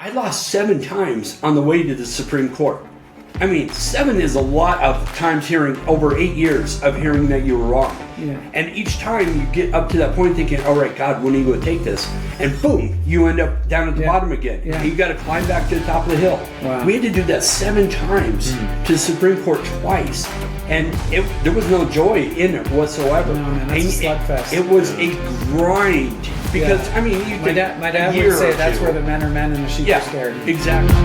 I lost 7 times on the way to the Supreme Court. I mean, 7 is a lot of times hearing, over 8 years of hearing that you were wrong. Yeah. And each time you get up to that point thinking, all right, God, when are you going to take this? And boom, you end up down at the bottom again. Yeah. You got to climb back to the top of the hill. Wow. We had to do that 7 times to the Supreme Court twice. And there was no joy in it whatsoever. No, man, that's a slugfest. It was a grind. Because, I mean, my dad would say that's where the men are men and the sheep are scared. Exactly.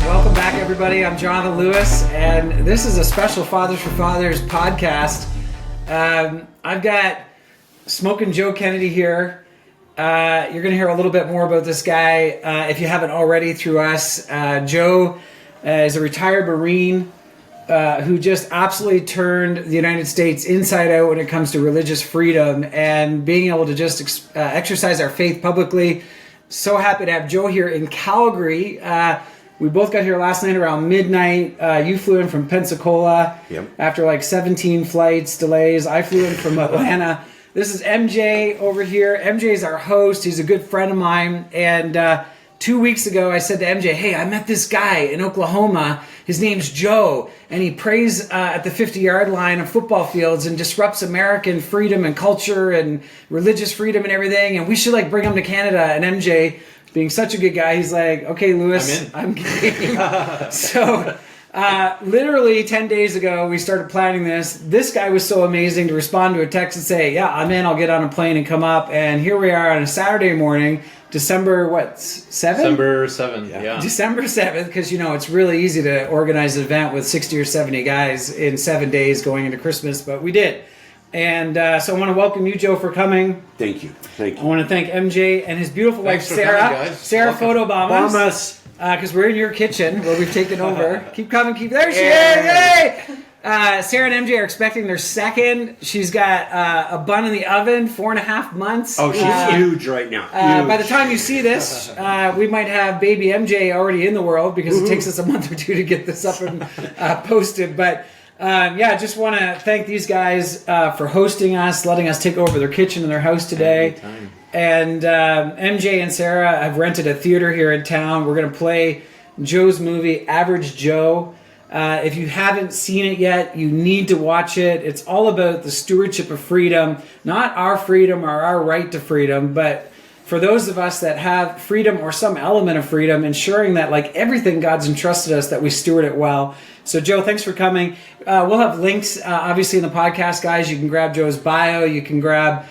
Welcome back, everybody. I'm Jonathan Lewis, and this is a special Fathers for Fathers podcast. I've got Smoking Joe Kennedy here. You're going to hear a little bit more about this guy if you haven't already through us. Joe is a retired Marine who just absolutely turned the United States inside out when it comes to religious freedom and being able to just exercise our faith publicly. So happy to have Joe here in Calgary. We both got here last night around midnight. You flew in from Pensacola after like 17 flights, delays. I flew in from Atlanta. This is MJ over here. MJ is our host. He's a good friend of mine. And 2 weeks ago, I said to MJ, hey, I met this guy in Oklahoma. His name's Joe. And he prays at the 50-yard line of football fields and disrupts American freedom and culture and religious freedom and everything. And we should like bring him to Canada. And MJ, being such a good guy, he's like, okay, Lewis, I'm game. So literally 10 days ago, we started planning this. This guy was so amazing to respond to a text and say, yeah, I'm in, I'll get on a plane and come up. And here we are on a Saturday morning, December, 7th? December 7th, yeah. December 7th, because, you know, it's really easy to organize an event with 60 or 70 guys in 7 days going into Christmas, but we did. And so I want to welcome you, Joe, for coming. Thank you. I want to thank MJ and his beautiful wife, Sarah. Coming, Sarah photobomb us. Because we're in your kitchen where we've taken over. Keep coming. There she is. Yay! Sarah and MJ are expecting their second. She's got a bun in the oven, 4.5 months. Oh, she's huge right now. By the time you see this, we might have baby MJ already in the world because it takes us a month or 2 to get this up and posted. But just want to thank these guys for hosting us, letting us take over their kitchen and their house today. Anytime. And MJ and Sarah have rented a theater here in town. We're going to play Joe's movie, Average Joe. If you haven't seen it yet, you need to watch it. It's all about the stewardship of freedom, not our freedom or our right to freedom, but for those of us that have freedom or some element of freedom, ensuring that like everything God's entrusted us, that we steward it well. So Joe, thanks for coming. We'll have links, obviously, in the podcast, guys. You can grab Joe's bio. You can grab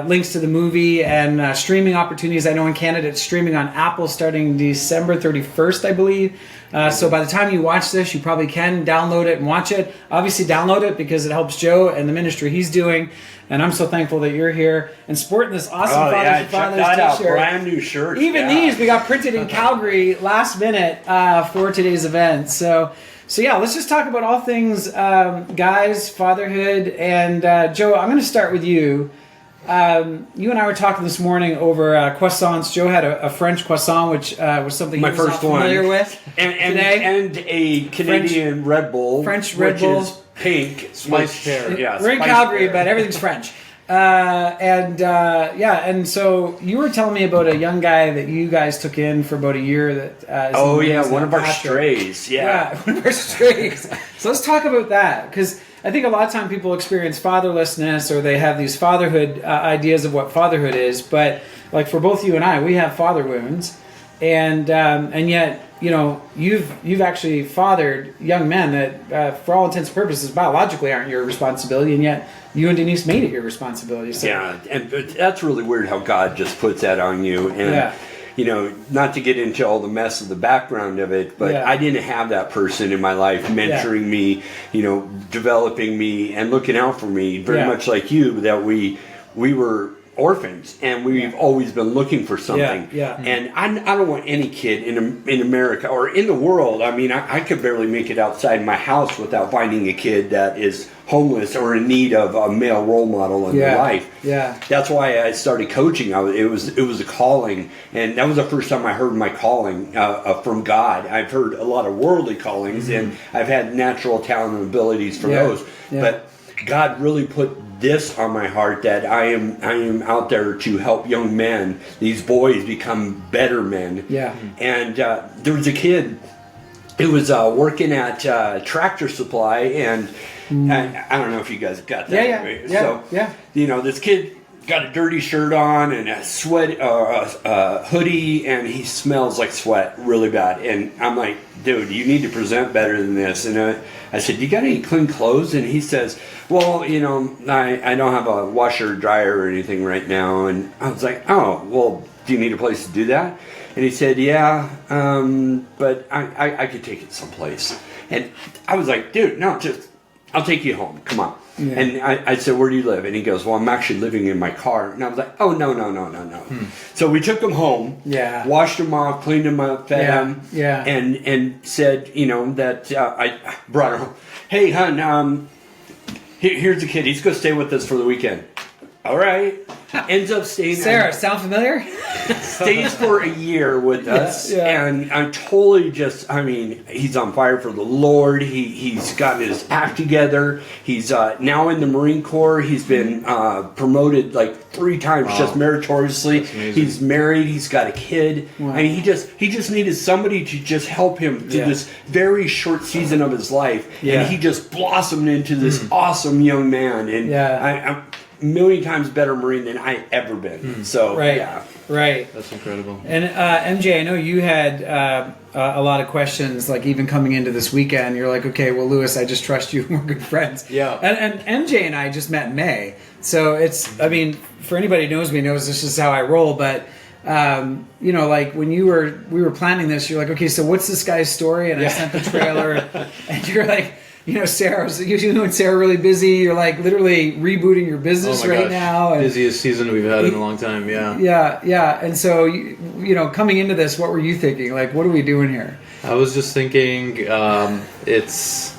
links to the movie and streaming opportunities. I know in Canada it's streaming on Apple starting December 31st, I believe. So by the time you watch this, you probably can download it and watch it. Obviously download it because it helps Joe and the ministry he's doing. And I'm so thankful that you're here and sporting this awesome Fathers t-shirt. Brand new shirt. Even these we got printed in Calgary last minute for today's event. So yeah, let's just talk about all things guys, fatherhood, and Joe, I'm going to start with you. You and I were talking this morning over croissants. Joe had a French croissant, which was something he was not familiar with. And a Canadian Red Bull. French Red Bull. Is pink. Spiced pear. Yeah, we're in Calgary, but everything's French. And so you were telling me about a young guy that you guys took in for about a year. That one of our strays. Yeah, one of our strays. So let's talk about that, because I think a lot of time people experience fatherlessness, or they have these fatherhood ideas of what fatherhood is. But like for both you and I, we have father wounds, and yet you know you've actually fathered young men that, for all intents and purposes, biologically aren't your responsibility, and yet you and Denise made it your responsibility. So. Yeah, and that's really weird how God just puts that on you. And you know, not to get into all the mess of the background of it, but I didn't have that person in my life mentoring me, you know, developing me and looking out for me, very much like you, that we were orphans, and we've always been looking for something. And I don't want any kid in America or in the world. I mean, I could barely make it outside my house without finding a kid that is homeless or in need of a male role model in their life. That's why I started coaching. It was a calling, and that was the first time I heard my calling from God. I've heard a lot of worldly callings, and I've had natural talent and abilities for those, but God really put this on my heart that I am out there to help young men, these boys, become better men. And there was a kid who was working at Tractor Supply, and I don't know if you guys got that. So, this kid got a dirty shirt on and a sweat hoodie, and he smells like sweat really bad. And I'm like, dude, you need to present better than this. And I said, you got any clean clothes? And he says, well, I don't have a washer or dryer or anything right now. And I was like, oh, well, do you need a place to do that? And he said, yeah, but I could take it someplace. And I was like, dude, no, I'll take you home. Come on. And I said, where do you live? And he goes, well, I'm actually living in my car. And I was like, oh, no. So we took him home, washed him off, cleaned him up, fed him, and said, that I brought her home. Hey, hon, here's the kid. He's going to stay with us for the weekend. All right. Ends up staying. Sarah, sound familiar? Stays for a year with us, and I'm totally he's on fire for the Lord. He's gotten his act together. He's now in the Marine Corps. He's been promoted like 3 times just meritoriously. He's married. He's got a kid. I mean, he just needed somebody to just help him through this very short season of his life, and he just blossomed into this awesome young man. And I'm a million times better Marine than I ever been. So Right. That's incredible. And MJ, I know you had a lot of questions, like even coming into this weekend. You're like, okay, well, Lewis, I just trust you. We're good friends. And MJ and I just met in May. So it's, I mean, for anybody who knows me knows this is how I roll. But, like when we were planning this, you're like, okay, so what's this guy's story? And I sent the trailer and you're like, Sarah, you and Sarah are really busy. You're like literally rebooting your business right now. And busiest season we've had in a long time. And so, coming into this, what were you thinking? Like, what are we doing here? I was just thinking, it's,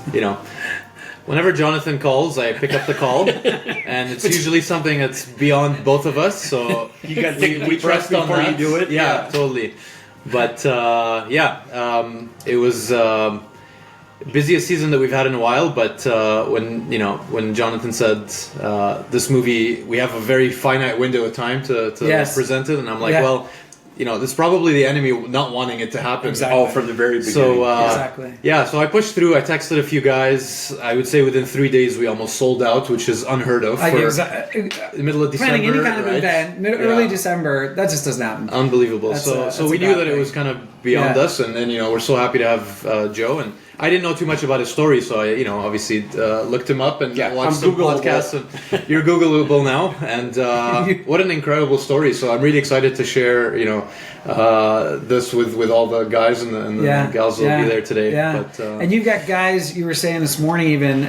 whenever Jonathan calls, I pick up the call, and it's usually something that's beyond both of us. So you got to we trust on before that. You do it. Yeah, totally. But it was. Busiest season that we've had in a while, but when Jonathan said this movie, we have a very finite window of time to present it, and I'm like, well, this is probably the enemy not wanting it to happen. Exactly. From the very beginning. So so I pushed through. I texted a few guys. I would say within 3 days we almost sold out, which is unheard of for the middle of December. Planning any kind of event, early December, that just doesn't happen. Unbelievable. That's we knew that it was kind of beyond us, and then we're so happy to have Joe. And I didn't know too much about his story, so I obviously looked him up and watched some podcasts. And you're Googleable now, and what an incredible story! So I'm really excited to share this with all the guys and the gals that will be there today. But, and you've got guys, you were saying this morning even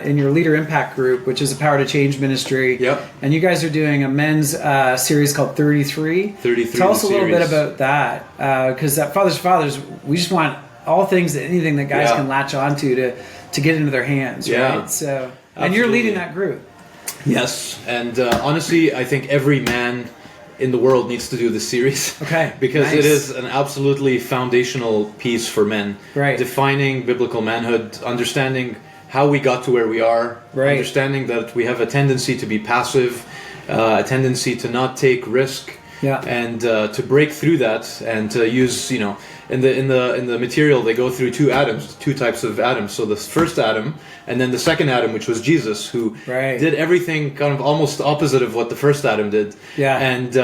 in your Leader Impact group, which is a Power to Change ministry. And you guys are doing a men's series called 33. Tell us a little bit about that, because at Fathers to Fathers, we just want all anything that guys can latch onto to get into their hands, right? So, and you're leading that group. Yes, and honestly, I think every man in the world needs to do this series. Okay, because it is an absolutely foundational piece for men. Right, defining biblical manhood, understanding how we got to where we are, understanding that we have a tendency to be passive, a tendency to not take risk. And to break through that and to use, in the material they go through 2 types of Adams. So the first Adam and then the second Adam, which was Jesus, who did everything kind of almost opposite of what the first Adam did. And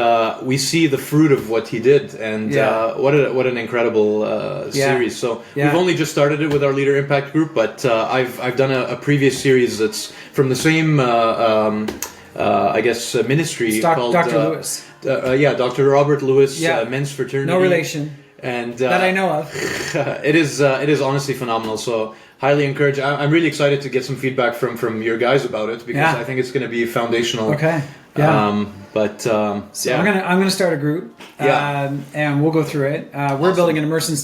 we see the fruit of what he did, and what an incredible series. So we've only just started it with our Leader Impact group, but I've done a previous series that's from the same ministry called Dr. Lewis. Dr. Robert Lewis, Men's Fraternity. No relation. And that I know of. It is honestly phenomenal. So highly encourage. I'm really excited to get some feedback from your guys about it, because I think it's going to be foundational. Okay. Yeah. So I'm gonna start a group. And we'll go through it. We're building an immersive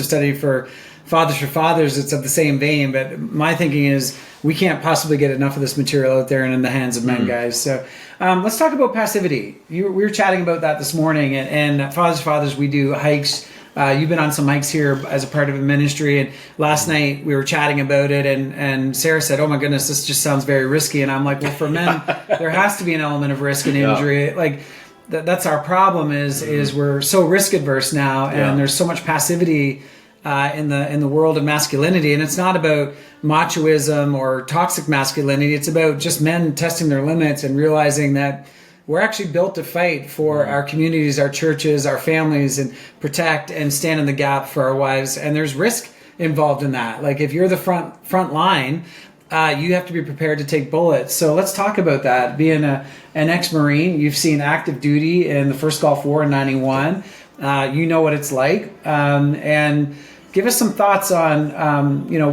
study for Fathers. It's of the same vein, but my thinking is we can't possibly get enough of this material out there and in the hands of men, guys. So let's talk about passivity. We were chatting about that this morning, and Fathers, we do hikes. You've been on some hikes here as a part of a ministry, and last night we were chatting about it, and Sarah said, "Oh my goodness, this just sounds very risky." And I'm like, "Well, for men, there has to be an element of risk and injury." Like that's our problem is we're so risk adverse now, and there's so much passivity in the world of masculinity, and it's not about machoism or toxic masculinity. It's about just men testing their limits and realizing that we're actually built to fight for our communities, our churches, our families, and protect and stand in the gap for our wives. And there's risk involved in that. Like if you're the front line, you have to be prepared to take bullets. So let's talk about that. Being an ex-Marine, you've seen active duty in the first Gulf War in '91. You know what it's like. And give us some thoughts on,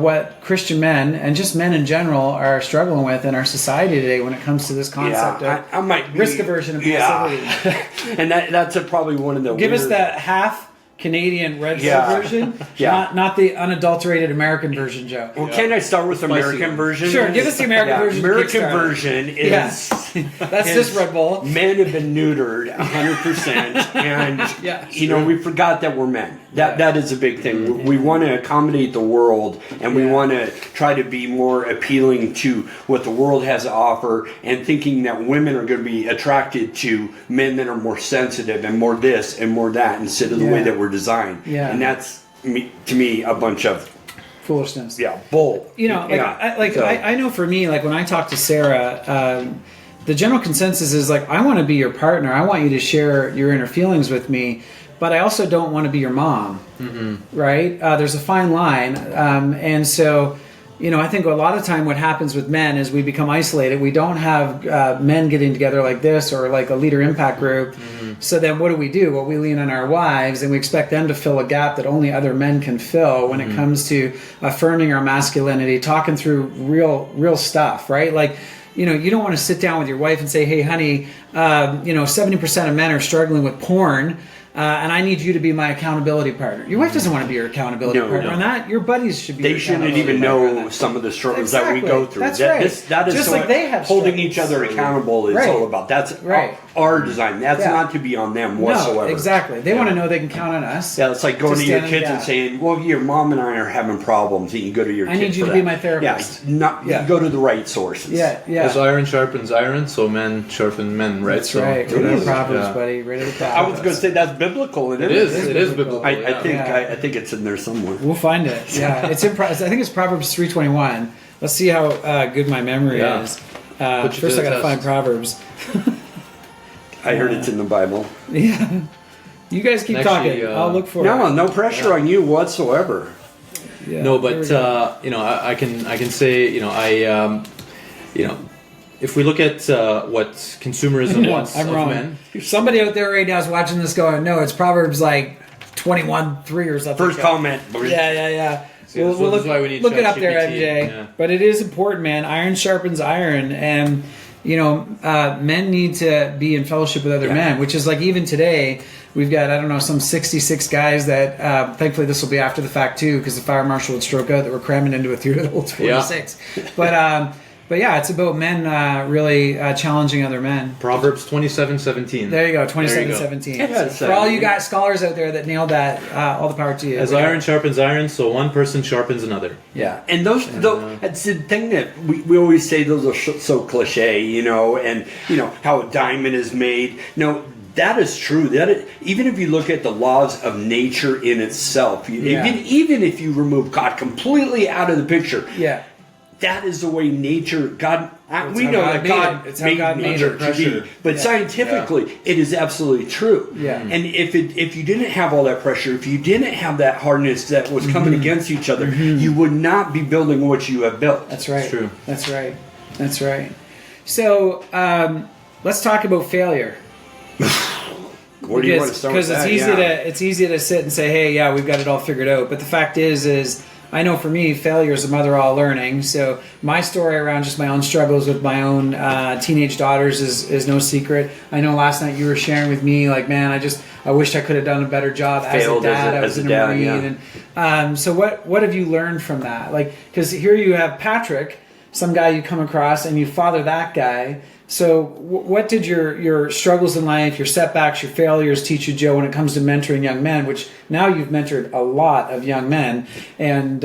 what Christian men and just men in general are struggling with in our society today when it comes to this concept of risk aversion and passivity. And that's probably one of the Give us that half Canadian red pill version, not the unadulterated American version, Joe. Well, can I start with the American version? Sure, give us the American version. American version is that's this Red Bull. Men have been neutered 100%, and we forgot that we're men. That is a big thing. We want to accommodate the world, and we want to try to be more appealing to what the world has to offer, and thinking that women are going to be attracted to men that are more sensitive and more this and more that instead of the way that we're designed. And that's to me a bunch of foolishness. Bull. I know for me, like when I talk to Sarah, the general consensus is like, I want to be your partner. I want you to share your inner feelings with me, but I also don't want to be your mom. Right? There's a fine line, and so. I think a lot of time what happens with men is we become isolated. We don't have men getting together like this or like a leader impact group. So then what do? Well, we lean on our wives and we expect them to fill a gap that only other men can fill when it comes to affirming our masculinity, talking through real stuff, right? Like, you don't want to sit down with your wife and say, hey, honey, 70% of men are struggling with porn. And I need you to be my accountability partner. Your wife doesn't want to be your accountability partner on that. Your buddies should be. They shouldn't even know some of the struggles that we go through. That's right. That is just like they have holding each other accountable is all about. That's our design. That's not to be on them whatsoever. No, exactly. They want to know they can count on us. Yeah, it's like going to your kids and saying, "Well, your mom and I are having problems," and you go to your. I need you to be my therapist. You go to the right sources. Yeah. As iron sharpens iron, so men sharpen men. Right. That's right. Read the Proverbs, buddy. Read the Proverbs. I was going to say that's biblical. It is. It is biblical. I think it's in there somewhere. We'll find it. Yeah, it's in. I think it's Proverbs 3:21. Let's see how good my memory is. First, I got to find Proverbs. I heard it's in the Bible. Yeah. You guys keep talking. I'll look for it. No pressure on you whatsoever. Yeah, no, but I can say, if we look at what consumerism wants I'm of wrong. men. If somebody out there right now is watching this going, no, it's Proverbs like 21:3 or something. First comment. Yeah. So we'll look it up there, GPT. MJ. Yeah. But it is important, man. Iron sharpens iron, and men need to be in fellowship with other men, which is like even today we've got some 66 guys that thankfully this will be after the fact too, because the fire marshal would stroke out that we're cramming into a theater that holds 46. But yeah, it's about men really challenging other men. Proverbs 27:17. There you go, 27:17. For all you guys scholars out there that nailed that, all the power to you. As iron sharpens iron, so one person sharpens another. Yeah, and that's the thing that we always say. Those are so cliche, and how a diamond is made. No. That is true. Even if you look at the laws of nature in itself, even if you remove God completely out of the picture, that is the way nature. God, we know that God made nature to be, but scientifically, it is absolutely true. Yeah. And if you didn't have all that pressure, if you didn't have that hardness that was coming against each other, you would not be building what you have built. That's right. That's true. That's right. So let's talk about failure. Where do you want to start with that? Because it's easy to sit and say, hey, we've got it all figured out. But the fact is I know for me, failure is the mother of all learning. So my story around just my own struggles with my own teenage daughters is no secret. I know last night you were sharing with me, like, man, I wished I could have done a better job as a dad. I was in a Marine. And so what have you learned from that? Like, because here you have Patrick, some guy you come across, and you father that guy. So what did your struggles in life, your setbacks, your failures teach you, Joe, when it comes to mentoring young men, which now you've mentored a lot of young men? And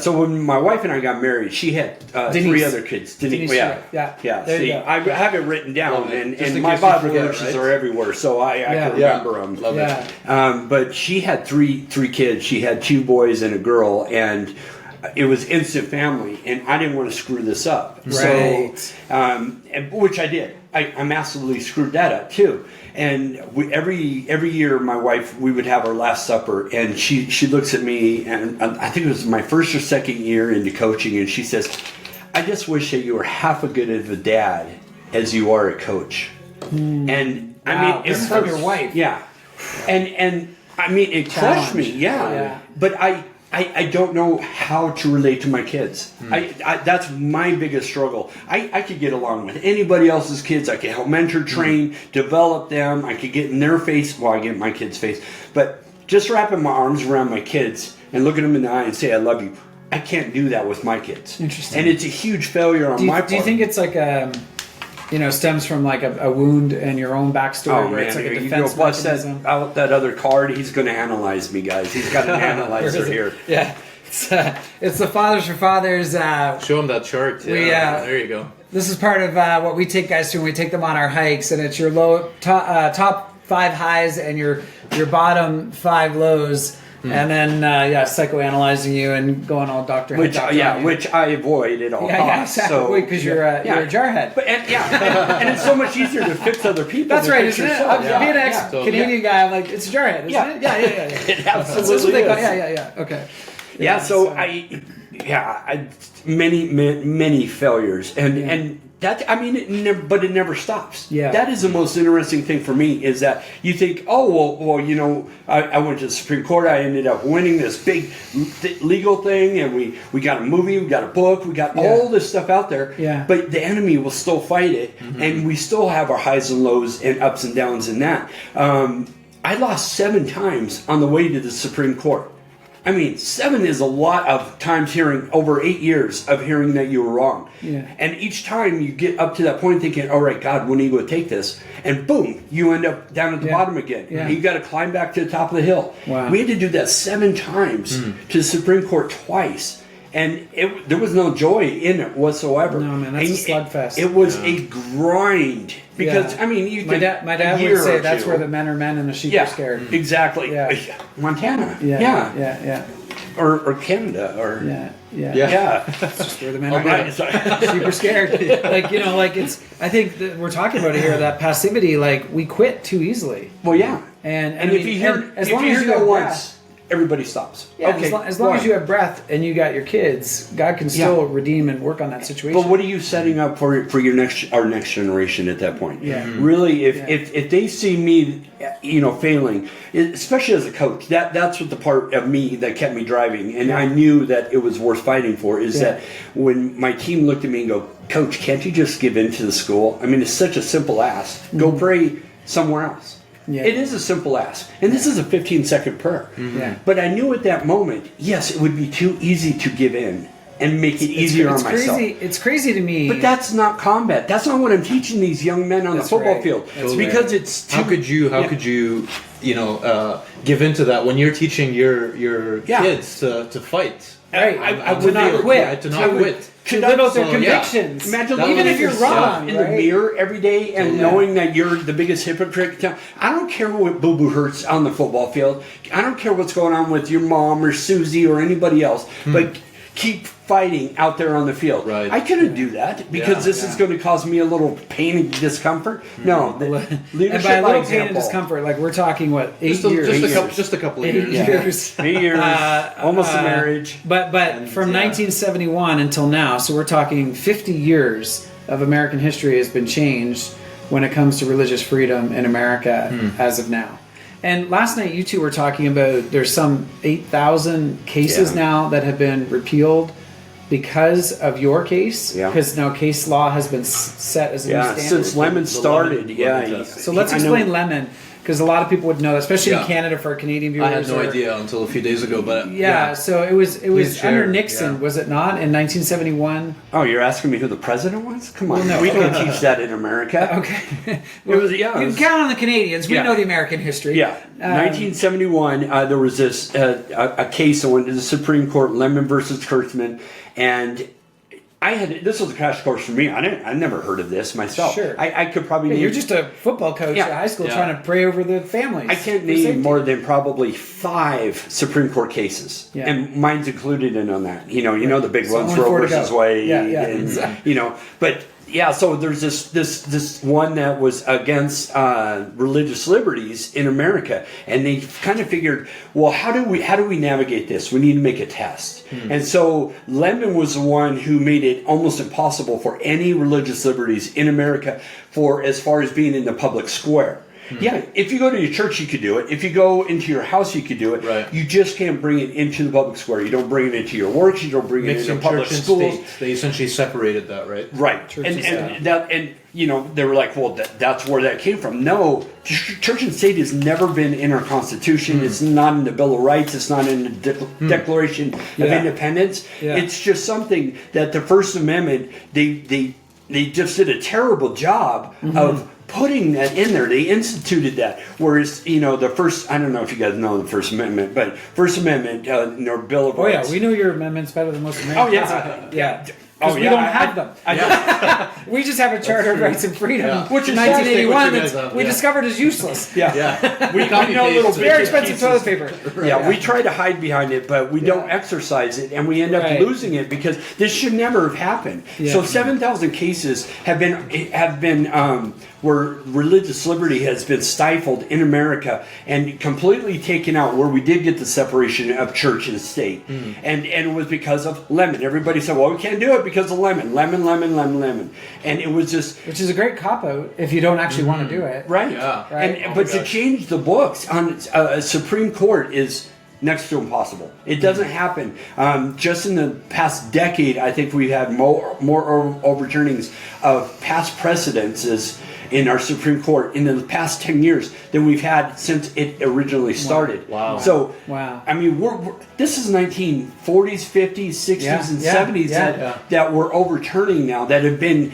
so when my wife and I got married, she had three other kids. Denise, yeah. See, I have it written down, and my Bible verses are everywhere, so I can remember them. Love it. But she had three kids. She had 2 boys and a girl, and it was instant family, and I didn't want to screw this up. Right. So, which I did. I massively screwed that up too. And every year, my wife, we would have our Last Supper, and she looks at me, and I think it was my first or second year into coaching, and she says, "I just wish that you were half as good of a dad as you are a coach." And I mean, it's from your wife. Yeah, and I mean, it crushed me. Yeah. But I don't know how to relate to my kids. That's my biggest struggle. I could get along with anybody else's kids. I could help mentor, train, develop them. I could get in their face. Well, I get in my kids' face. But just wrapping my arms around my kids and looking them in the eye and say, "I love you," I can't do that with my kids. Interesting. And it's a huge failure on my part. Do you think it's like stems from like a wound and your own backstory, where it's like a defense mechanism? Out that other card, he's going to analyze me, guys. He's got an analyzer here. Yeah, it's the Fathers for Fathers. Show him that chart. There you go. This is part of what we take guys through when we take them on our hikes, and it's your top 5 highs and your bottom 5 lows. And then, psychoanalyzing you and going all doctor. Which I avoid at all costs. Exactly. Because you're a jarhead. But and it's so much easier to fix other people. That's right, isn't it? Being an ex-Canadian guy, I'm like, it's a jarhead, isn't it? Yeah. It absolutely is. Yeah. Okay. Yeah. So I many failures, and that, I mean, it never stops. Yeah. That is the most interesting thing for me, is that you think, oh, well, I went to the Supreme Court, I ended up winning this big legal thing, and we got a movie, we got a book, we got all this stuff out there, but the enemy will still fight it, and we still have our highs and lows and ups and downs in that. I lost 7 times on the way to the Supreme Court. I mean, 7 is a lot of times hearing, over 8 years of hearing that you were wrong. Yeah. And each time you get up to that point thinking, all right, God, when are you going to take this? And boom, you end up down at the bottom again. Yeah. And you got to climb back to the top of the hill. Wow. We had to do that 7 times to the Supreme Court twice. And there was no joy in it whatsoever. No, man, that's a slugfest. It was a grind. Because, I mean, my dad would say that's where the men are men and the sheep are scared. Exactly. Yeah. Montana. Yeah. Or Canada. Or It's just where the men are super scared. I think that we're talking about it here, that passivity, like, we quit too easily. Well, yeah. And if you hear that once, everybody stops. Yeah, okay. As long as you have breath and you got your kids, God can still redeem and work on that situation. But what are you setting up for our next generation at that point? Yeah. Really, if they see me, failing, especially as a coach, that's what the part of me that kept me driving, and I knew that it was worth fighting for. Is that when my team looked at me and go, "Coach, can't you just give in to the school? I mean, it's such a simple ask. Go pray somewhere else." Yeah. It is a simple ask. And this is a 15-second prayer. Yeah. But I knew at that moment, yes, it would be too easy to give in and make it easier on myself. It's crazy to me. But that's not combat. That's not what I'm teaching these young men on the football field. Because it's too... How could you give into that when you're teaching your kids to fight? Right. I would not quit. To not quit. To live out their convictions. Imagine even if you're wrong. In the mirror every day and knowing that you're the biggest hypocrite. I don't care what boo-boo hurts on the football field. I don't care what's going on with your mom or Susie or anybody else. But keep fighting out there on the field. Right. I couldn't do that because this is going to cause me a little pain and discomfort. No. And by a little pain and discomfort, like we're talking, 8 years? Just a couple of years. 8 years. 8 years. Almost a marriage. But from 1971 until now, so we're talking 50 years of American history has been changed when it comes to religious freedom in America as of now. And last night you two were talking about there's some 8,000 cases now that have been repealed because of your case. Yeah. Because now case law has been set as a new standard. Since Lemon started. So let's explain Lemon. Because a lot of people would know, especially in Canada for Canadian viewers. I had no idea until a few days ago, but so it was under Nixon, was it not, in 1971? Oh, you're asking me who the president was? Come on, we can teach that in America. Okay, you can count on the Canadians. We know the American history. Yeah, 1971. There was this a case that went to the Supreme Court, Lemon versus Kurtzman, and this was a crash course for me. I never heard of this myself. Sure. I could probably you're just a football coach at high school trying to pray over the families. I can't name more than probably 5 Supreme Court cases. Yeah. And mine's included in on that. You know the big ones, Roe versus Wade. And, but so there's this one that was against religious liberties in America, and they kind of figured, well, how do we navigate this? We need to make a test. And so Lemon was the one who made it almost impossible for any religious liberties in America for as far as being in the public square. Yeah, if you go to your church, you could do it. If you go into your house, you could do it. Right. You just can't bring it into the public square. You don't bring it into your works. You don't bring it into public schools. They essentially separated that, right? Right. And they were like, well, that's where that came from. No, church and state has never been in our Constitution. It's not in the Bill of Rights. It's not in the Declaration of Independence. Yeah. It's just something that the First Amendment, they just did a terrible job of putting that in there. They instituted that. Whereas, the first, I don't know if you guys know the First Amendment, but First Amendment, Bill of Rights. Oh, yeah, we know your amendments better than most Americans. Oh, yeah. Yeah. Because we don't have them. We just have a Charter of Rights and Freedom, which in 1981 that we discovered is useless. Yeah. We know little very expensive toilet paper. Yeah, we try to hide behind it, but we don't exercise it, and we end up losing it because this should never have happened. So 7,000 cases have been where religious liberty has been stifled in America and completely taken out, where we did get the separation of church and state. And it was because of Lemon. Everybody said, well, we can't do it because of Lemon. And it was just... Which is a great cop-out if you don't actually want to do it. Right. Yeah. Right. But to change the books on a Supreme Court is next to impossible. It doesn't happen. Just in the past decade, I think we've had more overturnings of past precedences in our Supreme Court in the past 10 years than we've had since it originally started. Wow. So, I mean, this is 1940s, 50s, 60s, and 70s that we're overturning now, that have been...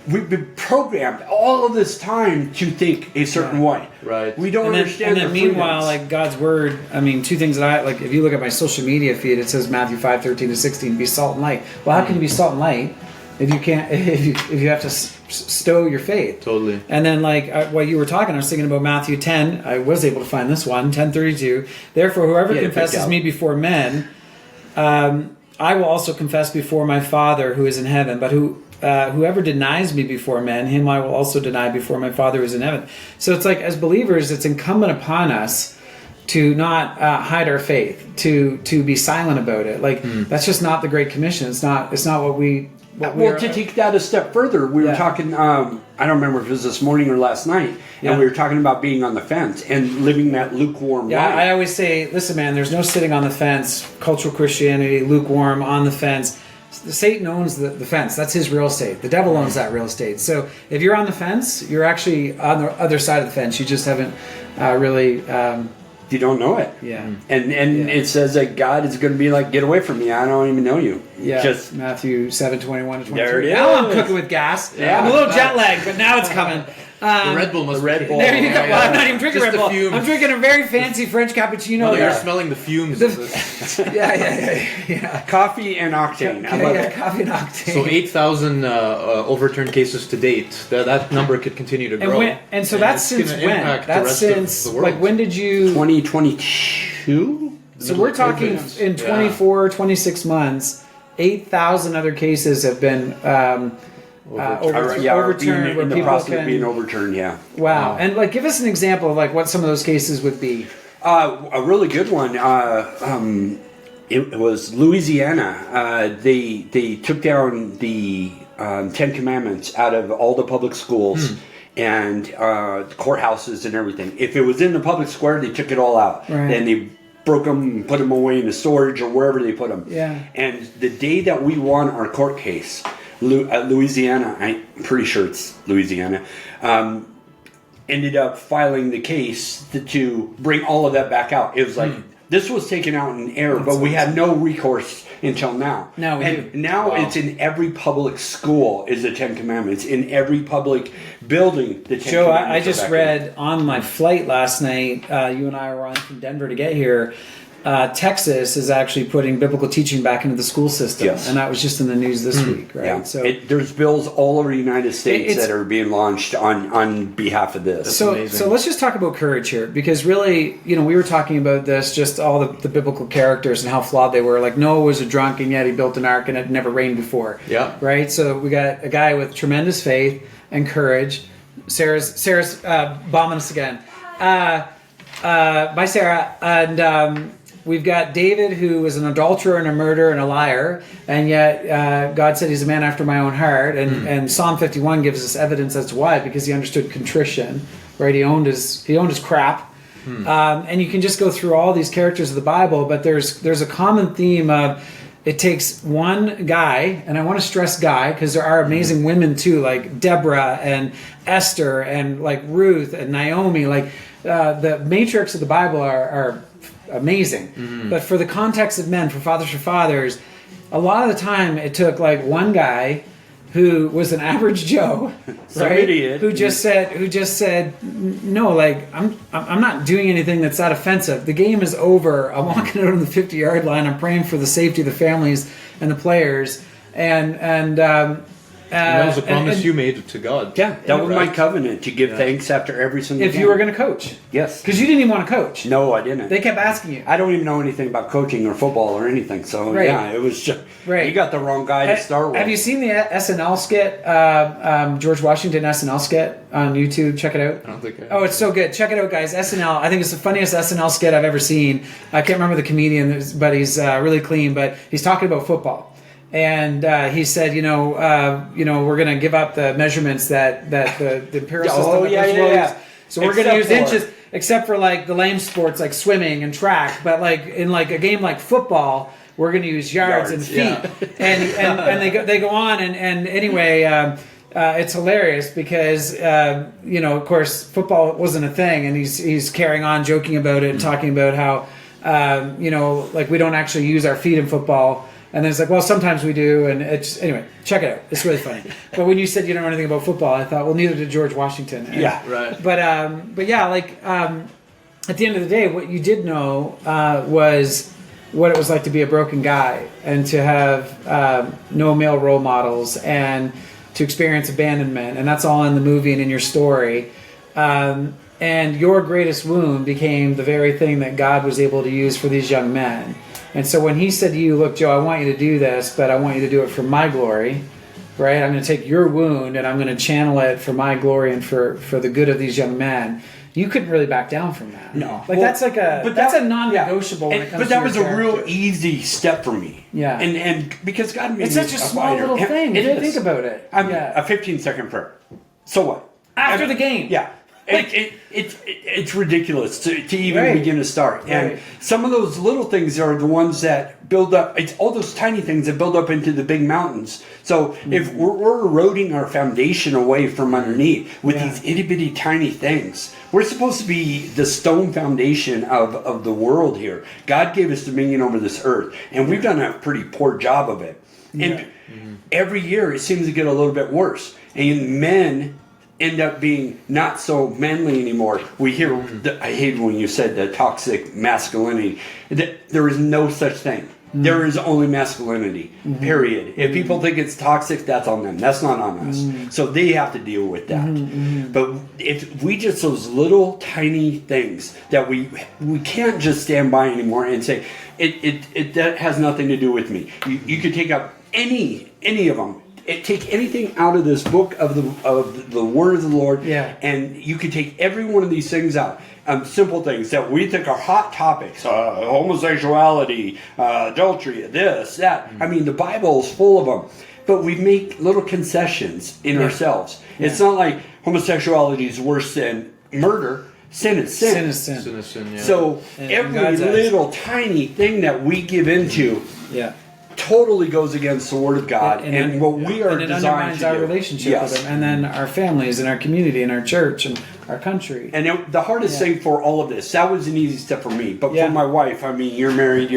We've been programmed all of this time to think a certain way. Right. We don't understand. And then meanwhile, like God's word, I mean, 2 things that I like. If you look at my social media feed, it says Matthew 5:13-16, be salt and light. Well, how can you be salt and light if you can't? If you have to stow your faith? Totally. And then, while you were talking, I was thinking about Matthew 10. I was able to find this one, 10:32. Therefore, whoever confesses me before men, I will also confess before my Father who is in heaven. But whoever denies me before men, him I will also deny before my Father who is in heaven. So it's like, as believers, it's incumbent upon us to not hide our faith, to be silent about it. Like that's just not the Great Commission. It's not what we. To take that a step further, we were talking. I don't remember if it was this morning or last night, and we were talking about being on the fence and living that lukewarm life. Yeah, I always say, listen, man, there's no sitting on the fence. Cultural Christianity, lukewarm, on the fence. Satan owns the fence. That's his real estate. The devil owns that real estate. So if you're on the fence, you're actually on the other side of the fence. You just haven't really... you don't know it. Yeah. And it says that God is going to be like, get away from me. I don't even know you. Yeah. Just Matthew 7:21-23. There it is. Now I'm cooking with gas. Yeah. I'm a little jet lagged, but now it's coming. The Red Bull must be... There you go. Well, I'm not even drinking Red Bull. I'm drinking a very fancy French cappuccino. You're smelling the fumes. Yeah. Coffee and octane. Coffee and octane. So 8,000 overturned cases to date. That number could continue to grow. And that's since when? That's since, when did you... 2022? So we're talking in 24, 26 months, 8,000 other cases have been... overturned, in the process of being overturned. Wow. And give us an example of what some of those cases would be. A really good one. It was Louisiana. They took down the 10 Commandments out of all the public schools, and courthouses and everything. If it was in the public square, they took it all out. Right. And they broke them and put them away into storage or wherever they put them. Yeah. And the day that we won our court case, Louisiana, I'm pretty sure it's Louisiana, ended up filing the case to bring all of that back out. It was like, this was taken out in error, but we had no recourse until now. Now it's in every public school is the Ten Commandments. In every public building, the Ten Joe, Commandments. I just read on my flight last night, you and I were on from Denver to get here, Texas is actually putting biblical teaching back into the school system. Yes. And that was just in the news this week, right? Yeah. So there's bills all over the United States that are being launched on behalf of this. So let's just talk about courage here, because really, we were talking about this, just all the biblical characters and how flawed they were. Like Noah was a drunk, and yet he built an ark, and it never rained before. Yeah. Right? So we got a guy with tremendous faith and courage. Sarah's bombing us again. Bye, Sarah. And we've got David, who is an adulterer and a murderer and a liar, and yet God said he's a man after my own heart. And Psalm 51 gives us evidence as to why, because he understood contrition, right? He owned his crap. And you can just go through all these characters of the Bible, but there's a common theme of it takes one guy, and I want to stress guy, because there are amazing women too, like Deborah and Esther and like Ruth and Naomi. Like the matrix of the Bible are amazing. But for the context of men, for fathers, a lot of the time it took like one guy who was an average Joe, right? Idiot. Who just said, no, like I'm not doing anything that's that offensive. The game is over. I'm walking out on the 50-yard line. I'm praying for the safety of the families and the players. And that was a promise you made to God. Yeah, that was my covenant, to give thanks after every single if game. you were going to coach. Yes. Because you didn't even want to coach. No, I didn't. They kept asking you. I don't even know anything about coaching or football or anything. So, yeah, it was just... Right. You got the wrong guy to start with. Have you seen the SNL skit, George Washington SNL skit on YouTube? Check it out. I don't think I have. Oh, it's so good. Check it out, guys. SNL. I think it's the funniest SNL skit I've ever seen. I can't remember the comedian, but he's really clean. But he's talking about football. And he said, we're going to give up the measurements that the imperial system use. So we're going to use inches, except for like the lame sports like swimming and track. But like in like a game like football, we're going to use yards and feet. Yeah. and they go on and anyway. It's hilarious because of course football wasn't a thing, and he's carrying on joking about it and talking about how like we don't actually use our feet in football. And then it's like, well, sometimes we do, and anyway, check it out. It's really funny. But when you said you don't know anything about football, I thought, well, neither did George Washington. And, yeah, right. But yeah, like at the end of the day, what you did know was what it was like to be a broken guy and to have no male role models and to experience abandonment, and that's all in the movie and in your story. And your greatest wound became the very thing that God was able to use for these young men. And so when he said to you, look, Joe, I want you to do this, but I want you to do it for my glory, right? I'm going to take your wound and I'm going to channel it for my glory and for the good of these young men. You couldn't really back down from that. No. Like that's a non-negotiable when it comes But that to was your a real easy step for me. Yeah. And because God made it's me such a small little thing. It is. Think about it. A 15-second prayer. So what? After the game. Yeah. It's ridiculous to even begin to start. And some of those little things are the ones that build up. It's all those tiny things that build up into the big mountains. So if we're eroding our foundation away from underneath with these itty-bitty tiny things, we're supposed to be the stone foundation of the world here. God gave us dominion over this earth, and we've done a pretty poor job of it. And every year it seems to get a little bit worse. And men end up being not so manly anymore. We hear, I hate when you said the toxic masculinity. There is no such thing. There is only masculinity, period. If people think it's toxic, that's on them. That's not on us. So they have to deal with that. But if we just, those little tiny things that we can't just stand by anymore and say, that has nothing to do with me. You could take up any of them. Take anything out of this book of the word of the Lord, and you can take every one of these things out. Simple things that we think are hot topics: homosexuality, adultery, this, that. I mean, the Bible is full of them. but we make little concessions in ourselves. It's not like homosexuality is worse than murder. Sin is sin. Sin is sin. Sin is sin, yeah. So every little tiny thing that we give into totally goes against the Word of God and what we are designed to do. And it undermines our relationship with Him, and then our families and our community and our church and our country. And the hardest thing for all of this, that was an easy step for me. But for my wife, I mean, you're married.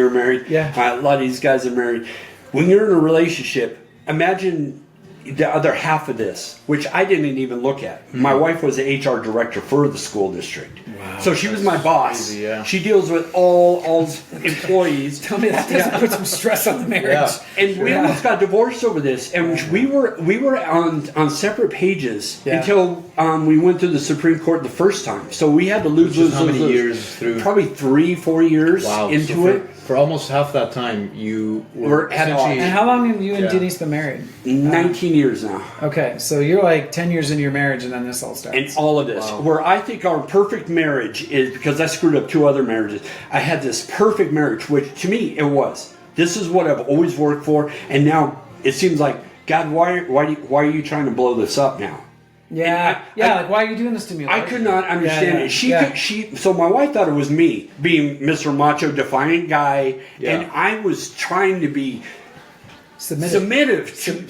A lot of these guys are married. When you're in a relationship, imagine the other half of this, which I didn't even look at. My wife was the HR director for the school district. Wow, so she was my boss. Crazy, She deals with all employees. Tell me that doesn't put some stress on the marriage. And we almost got divorced over this. And we were on separate pages until we went to the Supreme Court the first time. So we had to lose how many years through? Probably 3-4 years into it. For almost half that time, you were essentially... And how long have you and Denise been married? 19 years now. Okay, so you're like 10 years into your marriage and then this all starts. And all of this. Wow. Where I think our perfect marriage is, because I screwed up 2 other marriages, I had this perfect marriage, which to me it was. This is what I've always worked for, and now it seems like, God, why are you trying to blow this up now? Like why are you doing this to me? Lord? I could not understand it. So my wife thought it was me being Mr. Macho Defiant guy, and I was trying to be submissive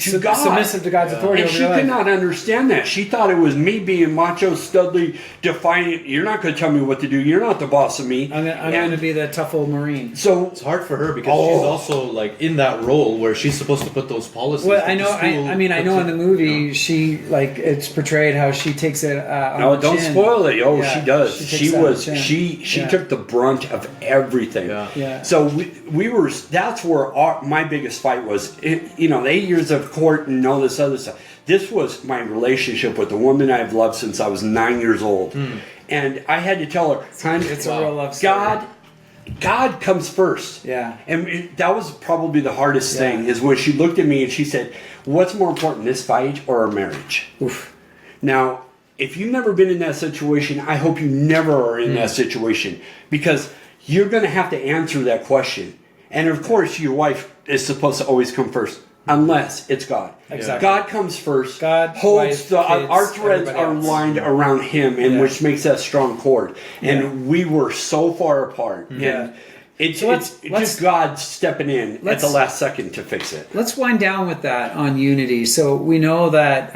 to God. Submissive to God's authority. And she could not understand that. She thought it was me being macho, studly, defiant. You're not going to tell me what to do. You're not the boss of me. I'm going to be the tough old Marine. So it's hard for her because she's also like in that role where she's supposed to put those policies. Well, I know. I know in the movie she it's portrayed how she takes it. On don't chin. spoil it. She does. She took the brunt of everything. So we were. That's where my biggest fight was. The 8 years of court and all this other stuff. This was my relationship with the woman I've loved since I was 9 years old. And I had to tell her, it's a real love story. God comes first. Yeah. And that was probably the hardest thing, is when she looked at me and she said, what's more important, this fight or our marriage? Oof. Now, if you've never been in that situation, I hope you never are in that situation, because you're going to have to answer that question. And of course, your wife is supposed to always come first, unless it's God. Exactly. God comes first. God holds our threads are lined around Him, and which makes that strong cord. And we were so far apart. And it's just God stepping in at the last second to fix it. Let's wind down with that on unity. So we know that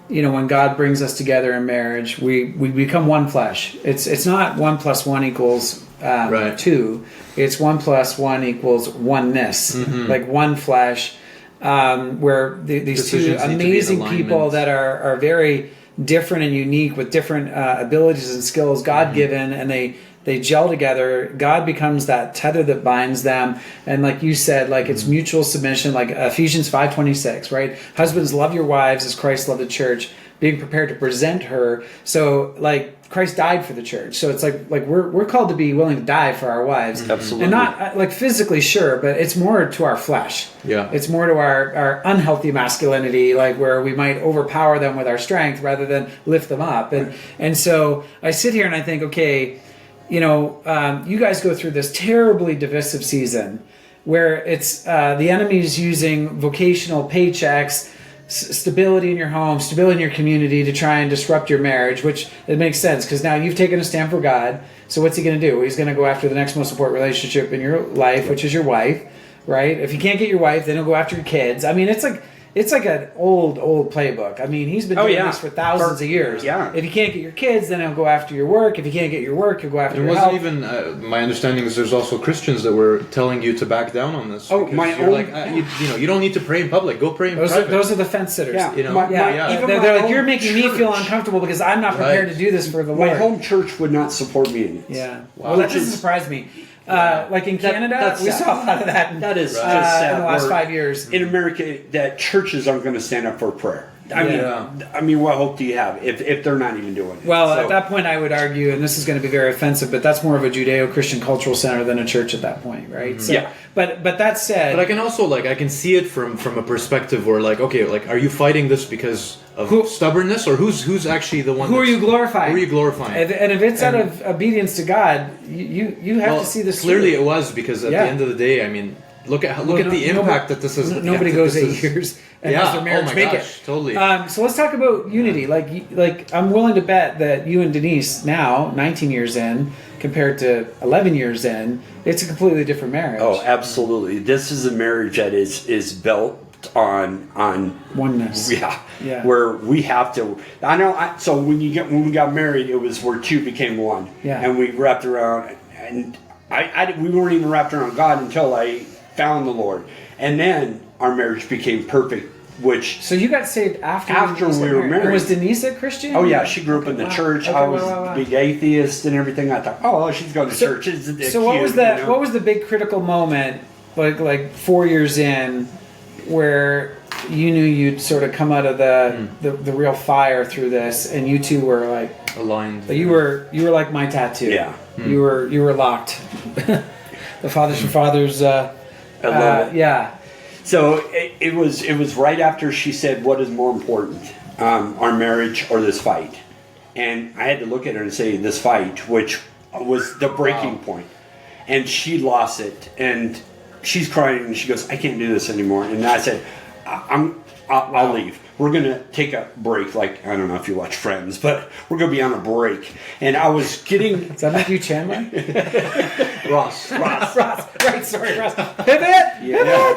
when God brings us together in marriage, we become one flesh. It's not 1 + 1 = 2. It's 1 + 1 = oneness, like one flesh, where these two amazing people that are very different and unique with different abilities and skills God-given, and they gel together. God becomes that tether that binds them, and like you said, like it's mutual submission, like Ephesians 5:26, right? Husbands, love your wives as Christ loved the church, being prepared to present her. So like Christ died for the church. So it's like we're called to be willing to die for our wives. Absolutely. And not like physically, sure, but it's more to our flesh. Yeah. It's more to our unhealthy masculinity, like where we might overpower them with our strength rather than lift them up. And so I sit here and I think, okay, you guys go through this terribly divisive season where it's the enemy's using vocational paychecks, stability in your home, stability in your community to try and disrupt your marriage, which it makes sense because now you've taken a stand for God. So what's he going to do? He's going to go after the next most important relationship in your life, which is your wife, right? If you can't get your wife, then he'll go after your kids. I mean, it's like an old playbook. I mean, he's been doing this for thousands of years. Yeah. If you can't get your kids, then he'll go after your work. If you can't get your work, he'll go after your health. It wasn't even, my understanding is there's also Christians that were telling you to back down on this. Oh, you don't need to pray in public. Go pray in private. Those are the fence sitters. Yeah. They're like, you're making me feel uncomfortable because I'm not prepared to do this for the Lord. My home church would not support me in this. Yeah. Wow. Well, that doesn't surprise me. Like in Canada, we saw a lot of that. That is just sad. In the last 5 years. In America, that churches aren't going to stand up for prayer. I mean, what hope do you have if they're not even doing it? Well, at that point, I would argue, and this is going to be very offensive, but that's more of a Judeo-Christian cultural center than a church at that point, right? So, yeah. But that said, but I can also I can see it from a perspective where are you fighting this because of stubbornness, or who's actually the one? Who are you glorifying? Who are you glorifying? And if it's out of obedience to God, you have to see this. Clearly, it was because at the end of the day, I mean, look at the impact that this is. Nobody goes 8 years and has their marriage make it. Totally. So let's talk about unity. Like I'm willing to bet that you and Denise now, 19 years in, compared to 11 years in, it's a completely different marriage. Oh, absolutely. This is a marriage that is built on oneness. Yeah. Where we have to. So when we got married, it was where two became one. Yeah. And we wrapped around, and we weren't even wrapped around God until I found the Lord, and then our marriage became perfect. So you got saved after we were married. And was Denise a Christian? Oh yeah, she grew up in the church. Okay, I was a big atheist and everything. I thought, oh, she's going to church. So what was that? What was the big critical moment, like 4 years in, where you knew you'd sort of come out of the real fire through this, and you two were like aligned? You were like my tattoo. Yeah. You were locked. The Fathers for Fathers. I love it. Yeah. So it was right after she said, "What is more important, our marriage or this fight?" And I had to look at her and say, "This fight," which was the breaking point. And she lost it, and she's crying, and she goes, "I can't do this anymore." And I said, "I'll leave. We're gonna take a break." Like, I don't know if you watch Friends, but we're gonna be on a break. And I was getting. Does that make you Chandler? Ross. Right, sorry, Ross. Pivot.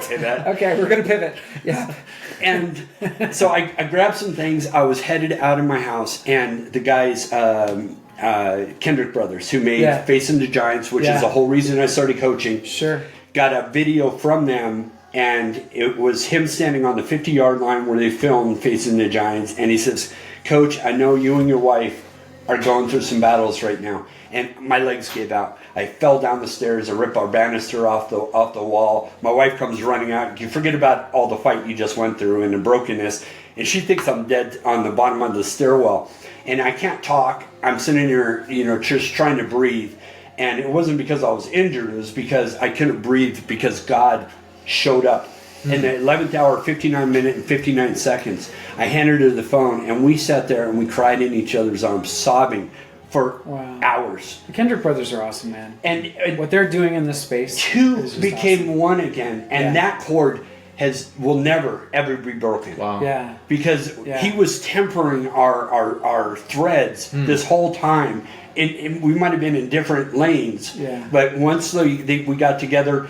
Pivot. Okay, we're gonna pivot. Yeah. And so I grabbed some things. I was headed out of my house, and the guys, Kendrick Brothers, who made Facing the Giants, which is the whole reason I started coaching. Sure. Got a video from them, and it was him standing on the 50-yard line where they filmed Facing the Giants, and he says, "Coach, I know you and your wife are going through some battles right now." And my legs gave out. I fell down the stairs. I ripped our banister off the wall. My wife comes running out. You forget about all the fight you just went through and the brokenness, and she thinks I'm dead on the bottom of the stairwell. And I can't talk. I'm sitting here, just trying to breathe. And it wasn't because I was injured. It was because I couldn't breathe because God showed up. In the 11th hour, 59 minutes and 59 seconds, I handed her the phone, and we sat there and we cried in each other's arms, sobbing for hours. The Kendrick Brothers are awesome, man. And what they're doing in this space, two became one again, and that cord will never ever be broken. Wow. Yeah. Because he was tempering our threads this whole time. And we might have been in different lanes, but once we got together,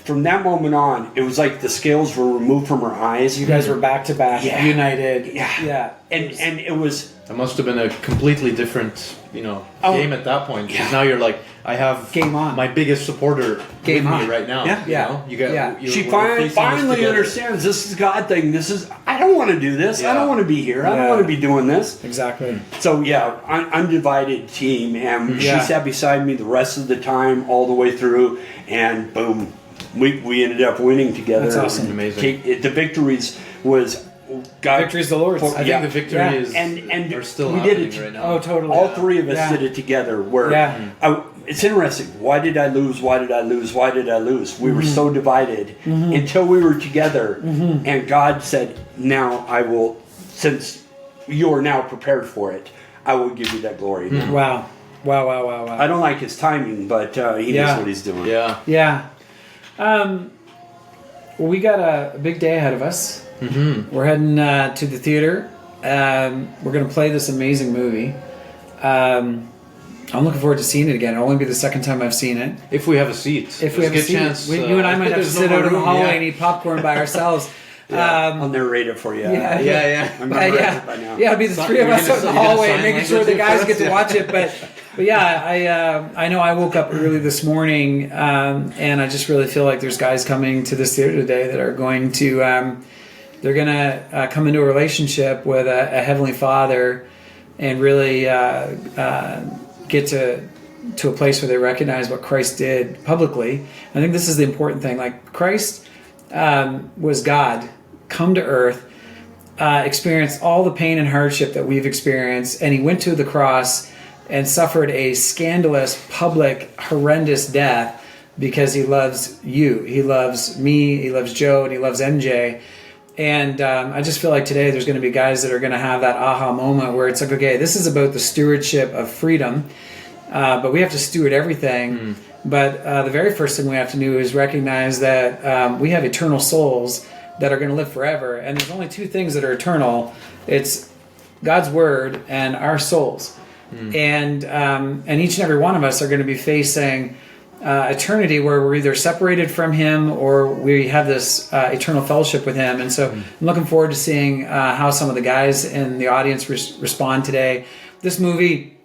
from that moment on, it was like the scales were removed from our eyes. You guys were back to back, united. Yeah. And it was. It must have been a completely different, game at that point. Because now you're like, I have game on. My biggest supporter with me right now. She finally understands this is God thing. This is. I don't want to do this. I don't want to be here. I don't want to be doing this. Exactly. So undivided team, and she sat beside me the rest of the time, all the way through, and boom. We ended up winning together. That's awesome. Amazing. The victories was God. Victory's the Lord's. I think the victory is and are still we happening did it right now. Oh, totally. All three of us did it together. Where it's interesting. Why did I lose? Why did I lose? Why did I lose? We were so divided until we were together, and God said, "Now I will, since you are now prepared for it, I will give you that glory." Wow. I don't like his timing, but he knows what he's doing. Yeah. Well, we got a big day ahead of us. We're heading to the theater. We're going to play this amazing movie. I'm looking forward to seeing it again. It'll only be the second time I've seen it. If we have a seat. If we have a seat. Chance, you and I might have to sit out in the hallway and eat popcorn by ourselves. I'll narrate it for you. I'm ready by now. It'll be the three of us out in the hallway making sure the guys get to watch it. But I know I woke up early this morning, and I just really feel like there's guys coming to this theater today that are going to, they're going to come into a relationship with a Heavenly Father and really get to a place where they recognize what Christ did publicly. I think this is the important thing. Like, Christ was God, come to earth, experienced all the pain and hardship that we've experienced, and he went to the cross and suffered a scandalous, public, horrendous death because he loves you. He loves me, he loves Joe, and he loves MJ. And I just feel like today there's going to be guys that are going to have that aha moment where it's like, okay, this is about the stewardship of freedom, but we have to steward everything But the very first thing we have to do is recognize that we have eternal souls that are going to live forever. And there's only two things that are eternal. It's God's word and our souls. And each and every one of us are going to be facing eternity where we're either separated from him or we have this eternal fellowship with him. And so I'm looking forward to seeing how some of the guys in the audience respond today. This movie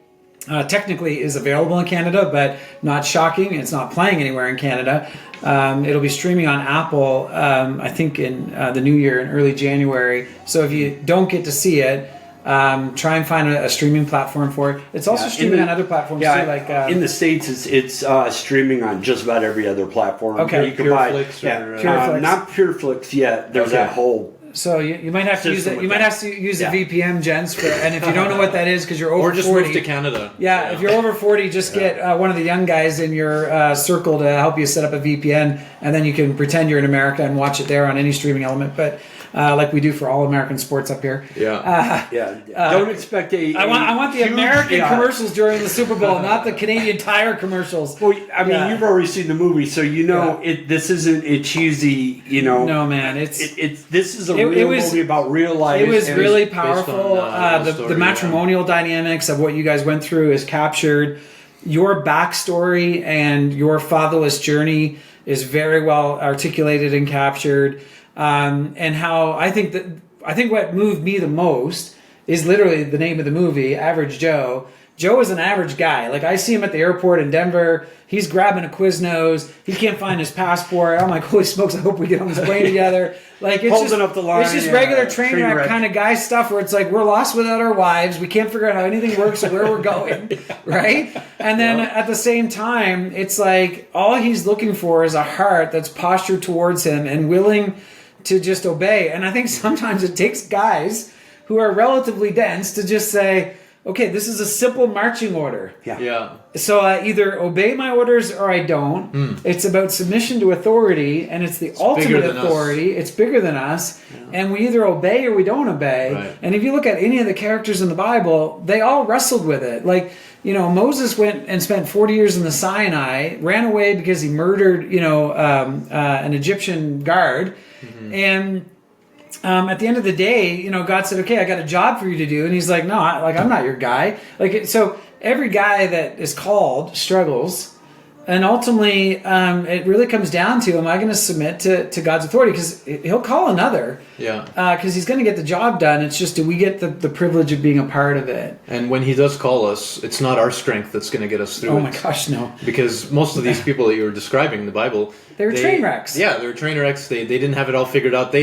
technically is available in Canada, but not shocking, it's not playing anywhere in Canada. It'll be streaming on Apple, I think in the new year in early January. So if you don't get to see it, try and find a streaming platform for it. It's also streaming on other platforms too. Like in the States, it's streaming on just about every other platform. Okay, you can buy not PureFlix yet. There's that whole. So you might have to use it. You might have to use a VPN, gents. And if you don't know what that is, because you're over 40, or just move to Canada. Yeah, if you're over 40, just get one of the young guys in your circle to help you set up a VPN, and then you can pretend you're in America and watch it there on any streaming element. But like we do for all American sports up here. Don't expect I want the American commercials during the Super Bowl, not the Canadian Tire commercials. Well, I mean, you've already seen the movie, so you know this isn't a cheesy. No, man, this is a real movie about real life. It was really powerful. The matrimonial dynamics of what you guys went through is captured. Your backstory and your fatherless journey is very well articulated and captured. And how I think what moved me the most is literally the name of the movie, Average Joe. Joe is an average guy. Like, I see him at the airport in Denver. He's grabbing a Quiznos. He can't find his passport. I'm like, holy smokes, I hope we get on this plane together. Like, it's holding up the line. It's just regular train wreck kind of guy stuff where it's like, we're lost without our wives. We can't figure out how anything works or where we're going, right? And then at the same time, it's like all he's looking for is a heart that's postured towards him and willing to just obey. And I think sometimes it takes guys who are relatively dense to just say, okay, this is a simple marching order. So I either obey my orders or I don't. It's about submission to authority, and it's the ultimate authority. It's bigger than us. And we either obey or we don't obey. Right. And if you look at any of the characters in the Bible, they all wrestled with it. Like, Moses went and spent 40 years in the Sinai, ran away because he murdered, an Egyptian guard. And at the end of the day, God said, okay, I got a job for you to do. And he's like, no, I'm not your guy. So every guy that is called struggles. And ultimately, it really comes down to, am I going to submit to God's authority? Because he'll call another. Because he's going to get the job done. It's just, do we get the privilege of being a part of it? And when he does call us, it's not our strength that's going to get us through it. Oh my gosh, no. Because most of these people that you were describing in the Bible, they were train wrecks. Yeah, they were train wrecks. They didn't have it all figured out.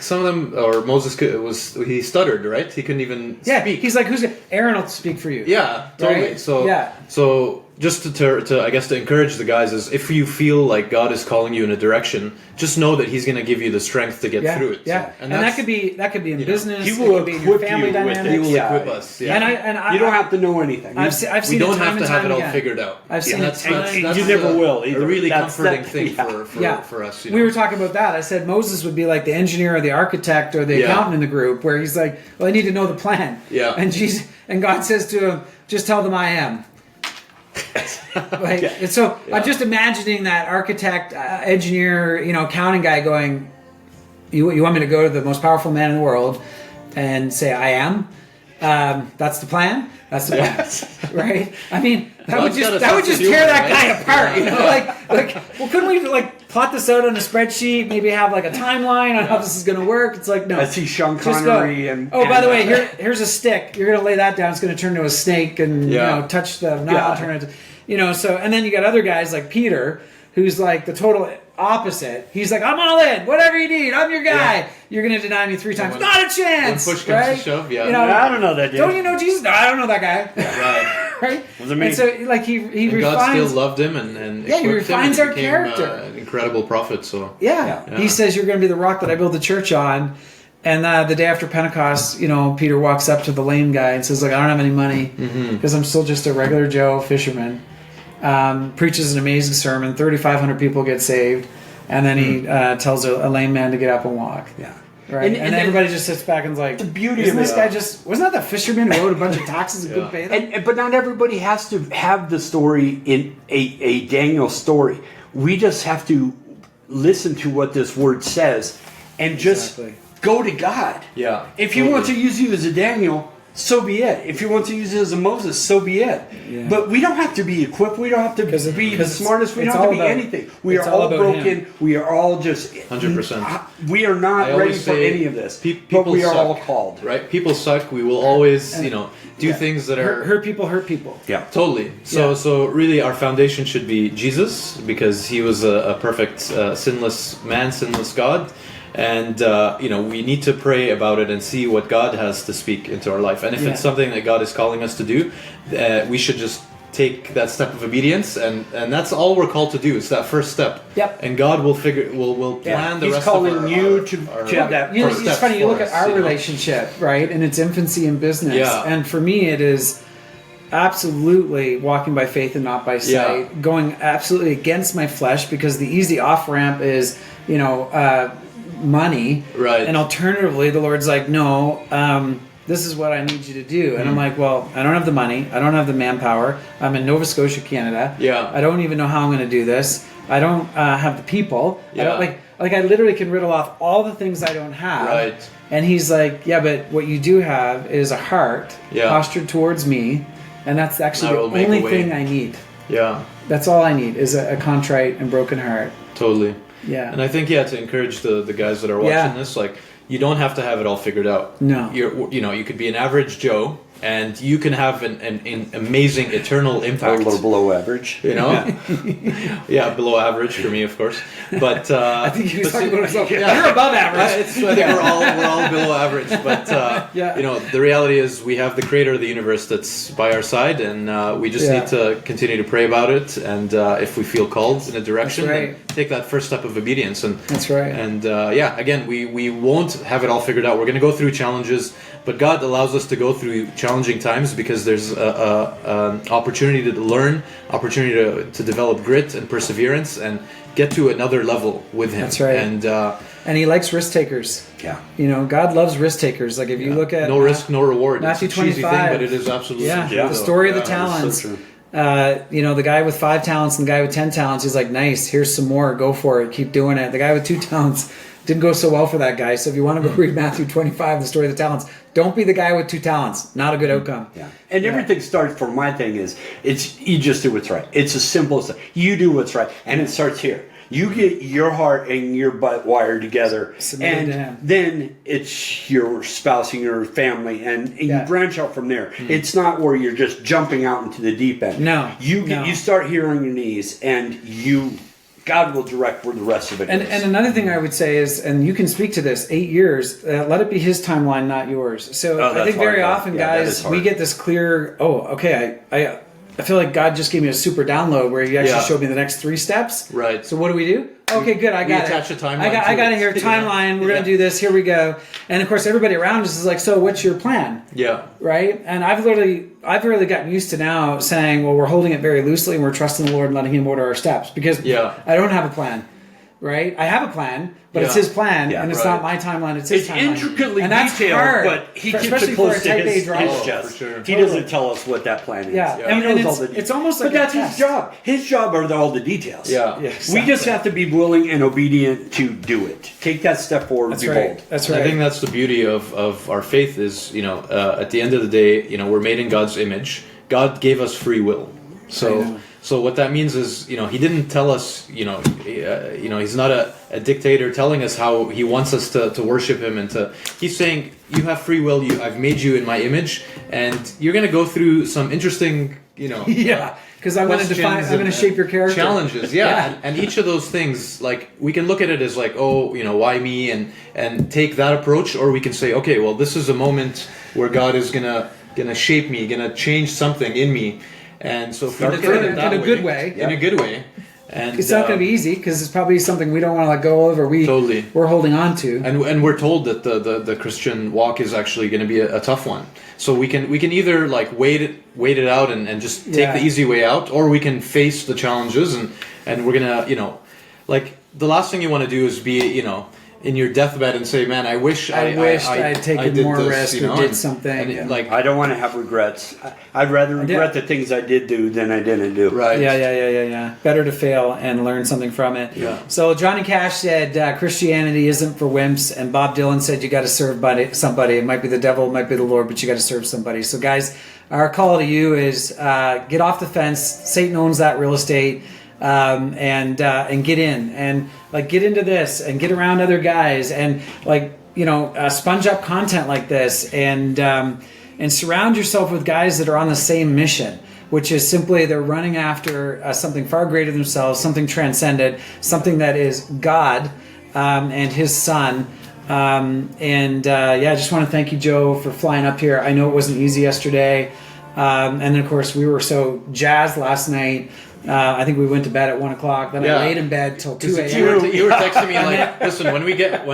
Some of them, or Moses he stuttered, right? He couldn't even speak. He's like, Aaron will speak for you. Yeah, totally. Right? So just to I guess to encourage the guys is, if you feel like God is calling you in a direction, just know that He's going to give you the strength to get through it. Yeah, and that could be in business. He will equip your family dynamics. He will equip us. Yeah. And you don't have to know anything. I've seen we don't it time have to and have time it all again. figured out. I've seen it time. You never will either. A really That's comforting thing for us. We were talking about that. I said Moses would be like the engineer or the architect or the accountant in the group, where he's like, well, I need to know the plan. Yeah. And God says to him, just tell them I am. And so I'm just imagining that architect, engineer, accounting guy going, you want me to go to the most powerful man in the world and say I am? That's the plan. That's the plan, right? I mean, that would just tear that guy apart. Well, couldn't we plot this out on a spreadsheet? Maybe have a timeline on how this is going to work. It's like, no. I see Sean Connery and. Oh, by the way, here's a stick. You're going to lay that down. It's going to turn into a snake and touch the Nile. Turn it. So and then you got other guys like Peter, who's like the total opposite. He's like, I'm all in. Whatever you need, I'm your guy. Yeah. You're going to deny me 3 times. Not a chance. When push comes to shove, I don't know that dude. Don't you know Jesus? No, I don't know that guy. Yeah, right? And so he refines. God still loved him and he refines our character. An incredible prophet. So he says, you're going to be the rock that I build the church on. And the day after Pentecost, Peter walks up to the lame guy and says, I don't have any money because I'm still just a regular Joe fisherman. Preaches an amazing sermon. 3,500 people get saved. And then he tells a lame man to get up and walk. Yeah. Right. And everybody just sits back and is like, the beauty isn't of this guy just, wasn't that the fisherman who owed a bunch of taxes and couldn't pay them? But not everybody has to have the story in a Daniel story. We just have to listen to what this word says and just go to God. Yeah. If He wants to use you as a Daniel, so be it. If He wants to use you as a Moses, so be it. Yeah. But we don't have to be equipped. We don't have to be the smartest. We don't have to be anything. We are all broken. We are all just 100%. We are not ready for any of this. But we are all called. Right? People suck. We will always, do things that are hurt people. Yeah, totally. So really, our foundation should be Jesus, because He was a perfect, sinless man, sinless God. And we need to pray about it and see what God has to speak into our life. And if it's something that God is calling us to do, we should just take that step of obedience, and that's all we're called to do. It's that first step. Yep. And God will plan the rest of our He's calling you to have that. It's funny. You look at our relationship, right, in its infancy in business. Yeah. And for me, it is absolutely walking by faith and not by sight. Going absolutely against my flesh, because the easy off ramp is, money. Right. And alternatively, the Lord's like, no, this is what I need you to do. And I'm like, well, I don't have the money. I don't have the manpower. I'm in Nova Scotia, Canada. Yeah. I don't even know how I'm going to do this. I don't have the people. Yeah. I I literally can riddle off all the things I don't have. Right. And He's like, yeah, but what you do have is a heart postured towards me. And that's actually the only thing I need. Yeah. That's all I need is a contrite and broken heart. Totally. Yeah. And I think, to encourage the guys that are watching this, you don't have to have it all figured out. No. You could be an average Joe, and you can have an amazing eternal impact. A little below average. Below average for me, of course. But I think he was talking about himself. You're above average. I think we're all below average. But the reality is, we have the Creator of the universe that's by our side, and we just need to continue to pray about it. And if we feel called in a direction, then take that first step of obedience. And that's right. And again, we won't have it all figured out. We're going to go through challenges, but God allows us to go through challenging times because there's an opportunity to learn, opportunity to develop grit and perseverance, and get to another level with Him. That's right. And He likes risk takers. Yeah. God loves risk takers. Like if you look at no risk, no reward. Matthew it's a cheesy 25. thing, but it is absolutely the story of the talents. So true. The guy with 5 talents and the guy with 10 talents, he's like, nice, here's some more, go for it, keep doing it. The guy with 2 talents didn't go so well for that guy. So if you want to go read Matthew 25, the story of the talents, don't be the guy with 2 talents. Not a good outcome. Yeah. And everything starts from my thing is, you just do what's right. It's as simple as that. You do what's right. And it starts here. You get your heart and your butt wired together, and then it's your spouse and your family, and you branch out from there. It's not where you're just jumping out into the deep end. No. You start here on your knees, and God will direct where the rest of it goes. And another thing I would say is, and you can speak to this, 8 years, let it be His timeline, not yours. So I think very often, guys, we get this clear, I feel like God just gave me a super download where He actually showed me the next 3 steps. Right. So what do we do? Okay, good. I got it. Attach a timeline. I got it here. Timeline. We're gonna do this. Here we go. And of course, everybody around us is like, "So, what's your plan?" Yeah. Right. And I've really gotten used to now saying, "Well, we're holding it very loosely, and we're trusting the Lord and letting Him order our steps," because I don't have a plan. Right. I have a plan, but it's His plan, and it's not my timeline. It's His timeline. It's intricately and that's detailed, hard, but He keeps especially it close for a to his chest. For sure. He doesn't tell us what that plan is. Yeah. He knows all the details. It's almost like but that's His job. His job are all the details. Yeah. Exactly. We just have to be willing and obedient to do it. Take that step forward. That's be right. bold. That's right. I think that's the beauty of our faith is, at the end of the day, we're made in God's image. God gave us free will. So what that means is, He didn't tell us, He's not a dictator telling us how He wants us to worship Him He's saying, you have free will, I've made you in my image, and you're going to go through some interesting, because I'm going to shape your character. Challenges, and each of those things, we can look at it as why me, and take that approach, or we can say, okay, well, this is a moment where God is gonna shape me, gonna change something in me. And so if we look at it that in a good way, in a good way, and it's not going to be easy because it's probably something we don't want to let go of, or we're holding on to. And we're told that the Christian walk is actually going to be a tough one. So we can either wait it out and just take the easy way out, or we can face the challenges and we're gonna the last thing you want to do is be in your deathbed and say, "Man, I wish I'd taken more this, risk or did something." And like, I don't want to have regrets. I'd rather regret the things I did do than I didn't do. right? Yeah. Better to fail and learn something from it. Yeah. So Johnny Cash said Christianity isn't for wimps, and Bob Dylan said you got to serve somebody. It might be the devil, it might be the Lord, but you got to serve somebody. So guys, our call to you is get off the fence. Satan owns that real estate. And get in and like get into this and get around other guys and like sponge up content like this and surround yourself with guys that are on the same mission, which is simply they're running after something far greater than themselves, something transcendent, something that is God and His Son. I just want to thank you, Joe, for flying up here. I know it wasn't easy yesterday, and then of course we were so jazzed last night. I think we went to bed at 1 o'clock. Then I laid in bed till 2 a.m. You were texting me like, "Listen, when we get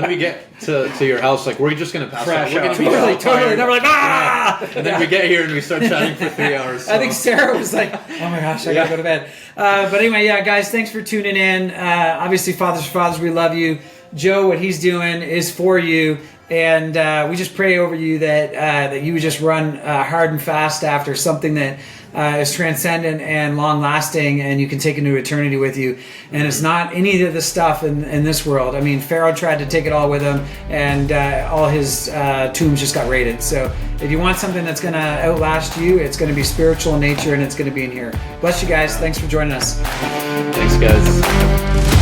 to your house, like we're just gonna pass out. We're gonna be so tired." And then we're like, ah! And then we get here and we start chatting for 3 hours. So. I think Sarah was like, "Oh my gosh, I gotta go to bed." But anyway, guys, thanks for tuning in. Obviously, Fathers for Fathers, we love you. Joe, what he's doing is for you. And we just pray over you that you would just run hard and fast after something that is transcendent and long-lasting, and you can take into eternity with you. And it's not any of the stuff in this world. I mean, Pharaoh tried to take it all with him, and all his tombs just got raided. So if you want something that's going to outlast you, it's going to be spiritual in nature, and it's going to be in here. Bless you guys. Thanks for joining us. Thanks, guys.